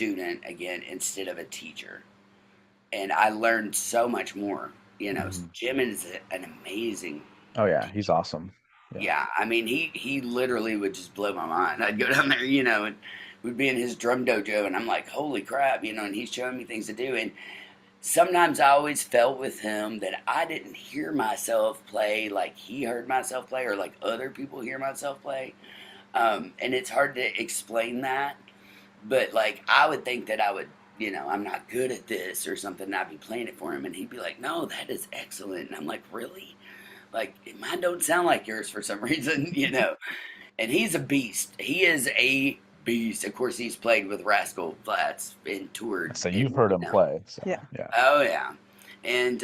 student again instead of a teacher. And I learned so much more. Mhm. Jim is an amazing Oh yeah, he's teacher. awesome. Yeah. Yeah, I mean, he literally would just blow my mind. I'd go down there, and we'd be in his drum dojo, and I'm like, holy crap, and he's showing me things to do. And sometimes I always felt with him that I didn't hear myself play like he heard myself play, or like other people hear myself play. And it's hard to explain that, but like I would think that I would, I'm not good at this or something. And I'd be playing it for him, and he'd be like, "No, that is excellent." And I'm like, "Really?" Like mine don't sound like yours for some reason. And he's a beast. He is a beast. Of course, he's played with Rascall Flatts and toured, So you've and heard him play. So Yeah. yeah. oh yeah, and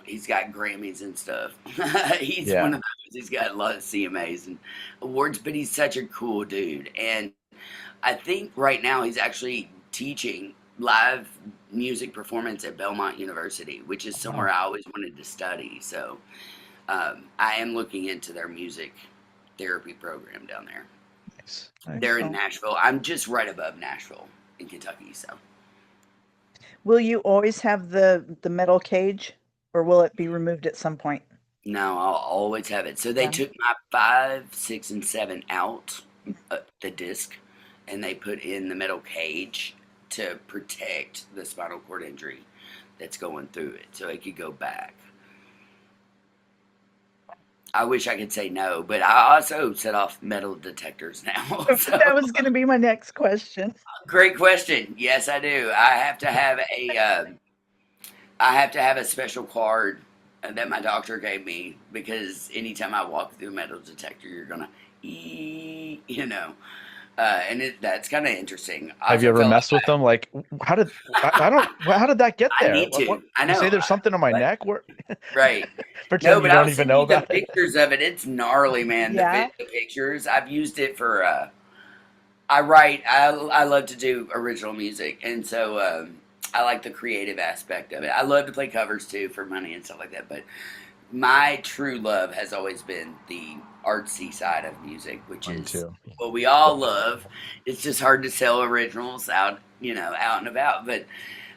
he's got Grammys and stuff. He's one Yeah. of those. He's got a lot of CMAs and awards, but he's such a cool dude. And I think right now he's actually teaching live music performance at Belmont University, which is somewhere Oh, I always wanted to study. So I am looking into their music therapy program down there. nice. They're Nice. in Cool. Nashville. I'm just right above Nashville in Kentucky. So Will you always have the metal cage, or will it be removed at some point? no, I'll always have it. So they Yeah. took my 5, 6, and 7 out the disc, and they put in the metal cage to protect the spinal cord injury that's going through it, so it could go back. I wish I could say no, but I also set off metal detectors now. So That was going to be my next question. great question. Yes, I do. I have to have a special card that my doctor gave me because anytime I walk through a metal detector, you're gonna, and that's kind of interesting. I Have you also ever felt messed with like them? Like, how did I don't? How did that get I there? need What? to. I You say know. there's something on my What? neck? Where? Right. No, Pretend you but don't I'll even send know you the about it. pictures of it. It's gnarly, man. Yeah. The pictures. I've used it for. I write. I love to do original music, and so I like the creative aspect of it. I love to play covers too for money and stuff like that. But my true love has always been the artsy side of music, which Mine is too. what we all Yeah. love. It's just hard to sell originals out and about. But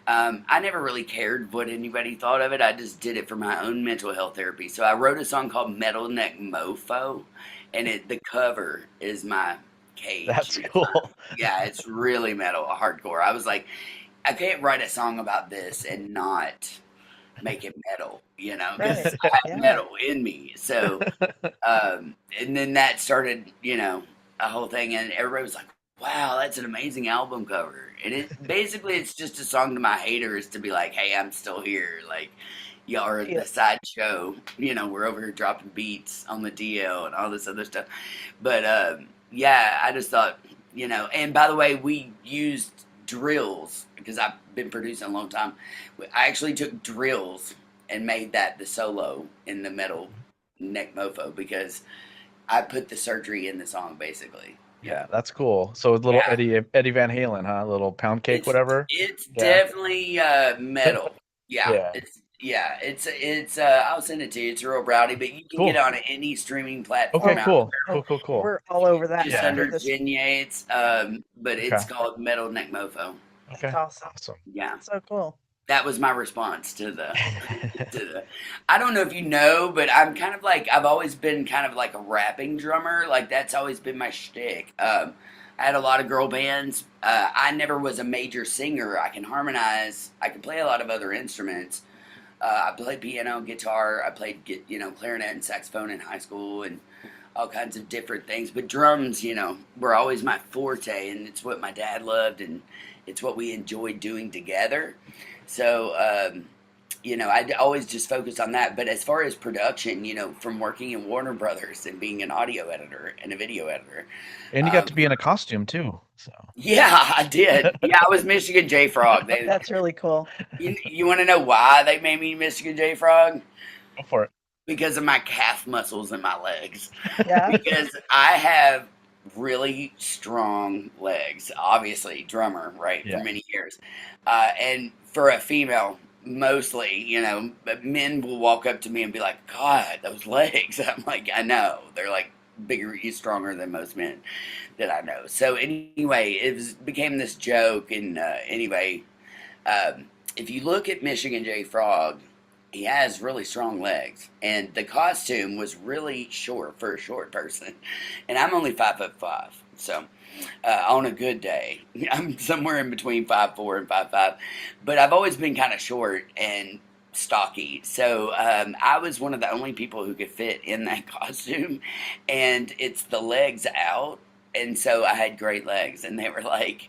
I never really cared what anybody thought of it. I just did it for my own mental health therapy. So I wrote a song called Metal Neck Mofo, and the cover is my cage. That's It's my, cool. yeah, it's really metal, hardcore. I was like, I can't write a song about this and not make it metal, because Right. I have Yeah. metal in me. So, and then that started, a whole thing, and everybody was like, "Wow, that's an amazing album cover." And it's just a song to my haters to be like, "Hey, I'm still here." Like, y'all are Feel the sideshow. We're over here dropping beats on the DL and all this other stuff. But yeah, I just thought, And by the way, we used drills because I've been producing a long time. I actually took drills and made that the solo in the Metal Neck Mofo because I put the surgery in the song basically. Yeah. Yeah, that's cool. So a little Yeah. Eddie Van Halen, huh? A little pound cake, It's whatever. it's Yeah. definitely metal. Yeah. Yeah. It's I'll send it to you. It's real rowdy, but you can get it Cool. on any streaming Okay, platform out cool. there. Cool, Oh, cool, cool. we're all over that Just Yeah. after under this. Jen Yates. But Okay. it's called Metal Neck Mofo. That's Okay. awesome. Awesome. Yeah. So cool. That was my response to the to the I don't know if you know, but I'm kind of like I've always been kind of like a rapping drummer. Like that's always been my shtick. I had a lot of girl bands. I never was a major singer. I can harmonize. I can play a lot of other instruments. I played piano, guitar. I played clarinet and saxophone in high school and all kinds of different things. But drums, were always my forte, and it's what my dad loved, and it's what we enjoyed doing together. So, I always just focused on that. But as far as production, from working in Warner Brothers and being an audio editor and a video editor, And you got to be in a costume too. So yeah, I did. Yeah, I was Michigan J Frog. That's really cool. You want to know why they made me Michigan J Frog? go for it. Because of my calf muscles in my legs. Yeah. Because I have really strong legs. Obviously, drummer, right, for Yeah. many years. And for a female, mostly, but men will walk up to me and be like, "God, those legs." I'm like, I know. They're like bigger, he's stronger than most men that I know. So anyway, became this joke, and anyway, if you look at Michigan J. Frog, he has really strong legs, and the costume was really short for a short person, and I'm only 5'5", so on a good day, I'm somewhere in between 5'4" and 5'5", but I've always been kind of short and stocky, so I was one of the only people who could fit in that costume, and it's the legs out, and so I had great legs, and they were like,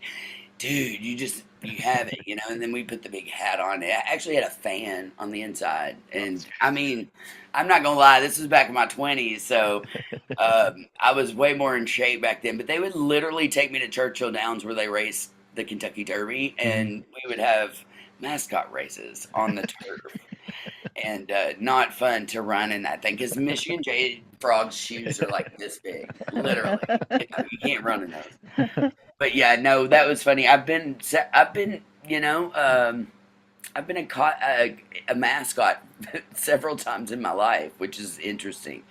dude, you have it, And then we put the big hat on. It actually had a fan on the inside, and I mean, I'm not gonna lie, this was back in my 20s, so I was way more in shape back then. But they would literally take me to Churchill Downs where they race the Kentucky Derby, Mhm. and we would have mascot races on the turf. And not fun to run in that thing because Michigan J Frog's shoes are like this big, literally. You can't run in those. But yeah, no, that was funny. I've been, I've been a mascot several times in my life, which is interesting.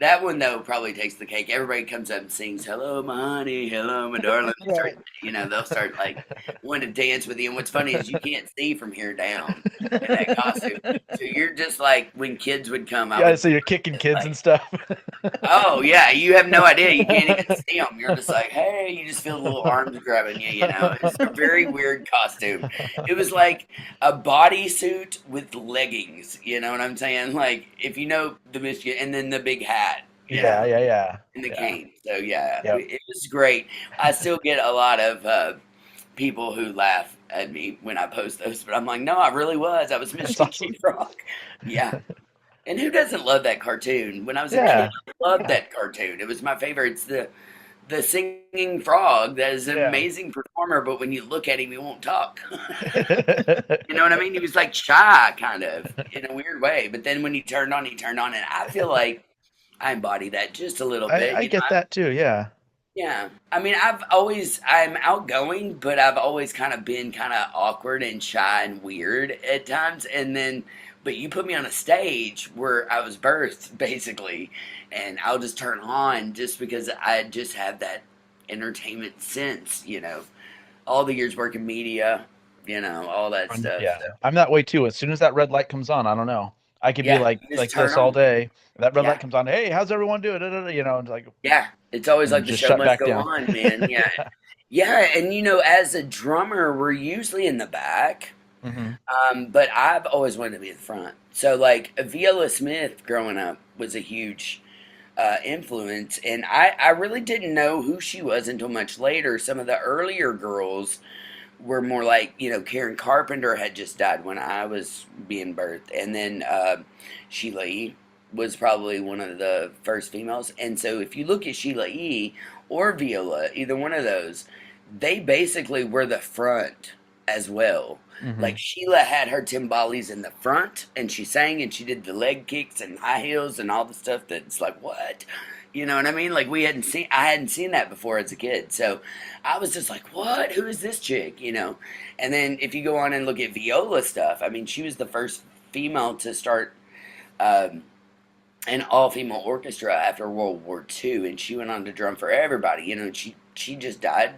That one though probably takes the cake. Everybody comes up and sings "Hello, my honey," "Hello, my darling." They start, Right. they'll start like wanting to dance with you. And what's funny is you can't see from here down in that costume, so you're just like when kids would come, I Yeah, would so you're kicking kids like, and stuff. oh yeah, you have no idea. You can't even see them. You're just like, hey, you just feel the little arms grabbing you. It's a very weird costume. It was like a bodysuit with leggings. You know what I'm saying? Like if you know the Michigan, and then the big hat. Yeah, yeah, yeah, And the yeah. cane. So yeah, Yep. it was great. I still get a lot of people who laugh at me when I post those, but I'm like, no, I really was. I was That's Michigan awesome. J. Frog. Yeah. And who doesn't love that cartoon? When I was a kid, Yeah, I loved yeah, that cartoon. It was my favorite. It's the singing frog that is an yeah. amazing performer, but when you look at him, he won't talk. You know what I mean? He was like shy, kind of, in a weird way. But then when he turned on, and I feel like I embody that just a little bit. I get that too. Yeah. Yeah. I mean, I'm outgoing, but I've always kind of been kind of awkward and shy and weird at times. But you put me on a stage where I was birthed, basically, and I'll just turn on just because I just have that entertainment sense, all the years working media, all that stuff. Yeah, So, I'm that way too. As soon as that red light comes on, I don't know. I could be yeah, you just like turn this all on. day. That red light Yeah. comes on. Hey, how's everyone doing? Da, da, da, it's like, Yeah. It's always and like the just show shut must back go down. on, man. Yeah. Yeah. And, as a drummer, we're usually in the back. Hmm. But I've always wanted to be in the front. So like Viola Smith growing up was a huge influence, and I really didn't know who she was until much later. Some of the earlier girls were more like Karen Carpenter had just died when I was being birthed, and then Sheila E. was probably one of the first females. And so if you look at Sheila E. or Viola, either one of those, they basically were the front as well. Like Hmm. Sheila had her timbales in the front, and she sang and she did the leg kicks and high heels and all the stuff that's like what, you know what I mean? Like I hadn't seen that before as a kid, so I was just like, what? Who is this chick? And then if you go on and look at Viola stuff, I mean, she was the first female to start um, an all-female orchestra after World War II, and she went on to drum for everybody. She just died.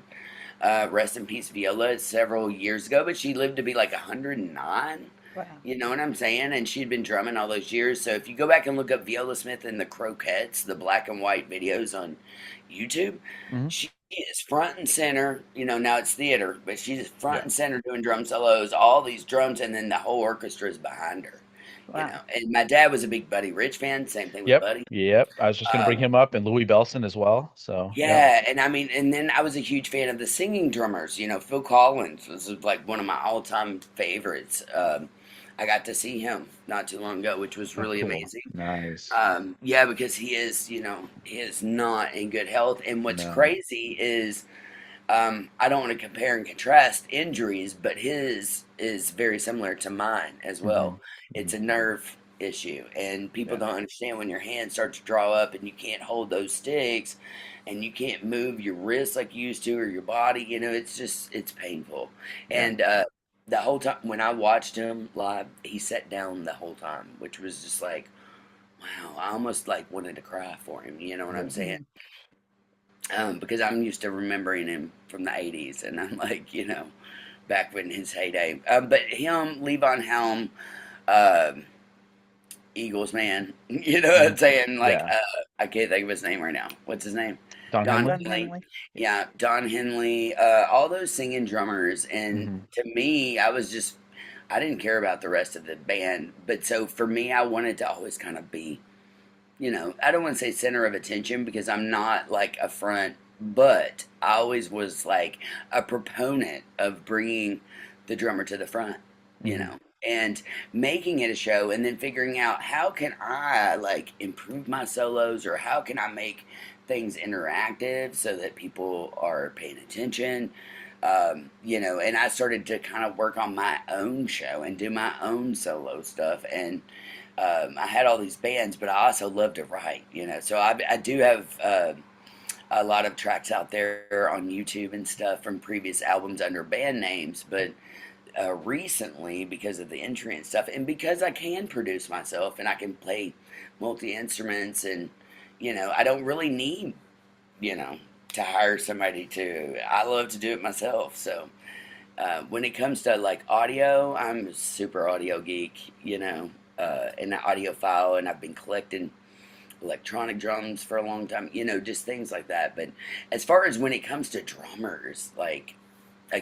Rest in peace, Viola, several years ago, but she lived to be like 109. Wow. You know what I'm saying? And she'd been drumming all those years. So if you go back and look up Viola Smith and the Croquettes, the black and white videos on YouTube, Hmm. she is front and center. Now it's theater, but she's front Yeah. and center doing drum solos, all these drums, and then the whole orchestra is behind her. Wow. And my dad was a big Buddy Rich fan. Same thing with Yep. Buddy. Yep. I was just gonna bring Um, him up and Louis Bellson as well. So, yep. yeah, and I mean, and then I was a huge fan of the singing drummers. Phil Collins was like one of my all-time favorites. I got to see him not too long ago, which was Oh, really cool. amazing. Nice. Yeah, because he is not in good health. And what's No. crazy is, I don't want to compare and contrast injuries, but his is very similar to mine as Hmm. well. It's Hmm. a nerve issue, and people Yeah. don't understand when your hands start to draw up and you can't hold those sticks, and you can't move your wrists like you used to or your body. It's painful. Yeah. And the whole time when I watched him live, he sat down the whole time, which was just like, wow, I almost like wanted to cry for him. You know what I'm saying? Mhm. Because I'm used to remembering him from the '80s, and I'm like, back when his heyday. But him, Levon Helm, uh, Eagles man. You know what Hmm. I'm saying? Like, Yeah. I can't think of his name right now. What's his name? Don Don Henley. Don Henley. Henley. Yeah, Don Henley. All those singing drummers, and Hmm. to me, I didn't care about the rest of the band. But so for me, I wanted to always kind of be, I don't want to say center of attention because I'm not like a front, but I always was like a proponent of bringing the drummer to the front, Hmm. and making it a show and then figuring out how can I like improve my solos or how can I make things interactive so that people are paying attention. And I started to kind of work on my own show and do my own solo stuff. And I had all these bands, but I also love to write, So I do have a lot of tracks out there on YouTube and stuff from previous albums under band names. But recently, because of the injury and stuff, and because I can produce myself and I can play multi instruments, and I don't really need, you know, to hire somebody to. I love to do it myself. So when it comes to like audio, I'm a super audio geek, and an audiophile, and I've been collecting electronic drums for a long time, just things like that. But as far as when it comes to drummers, like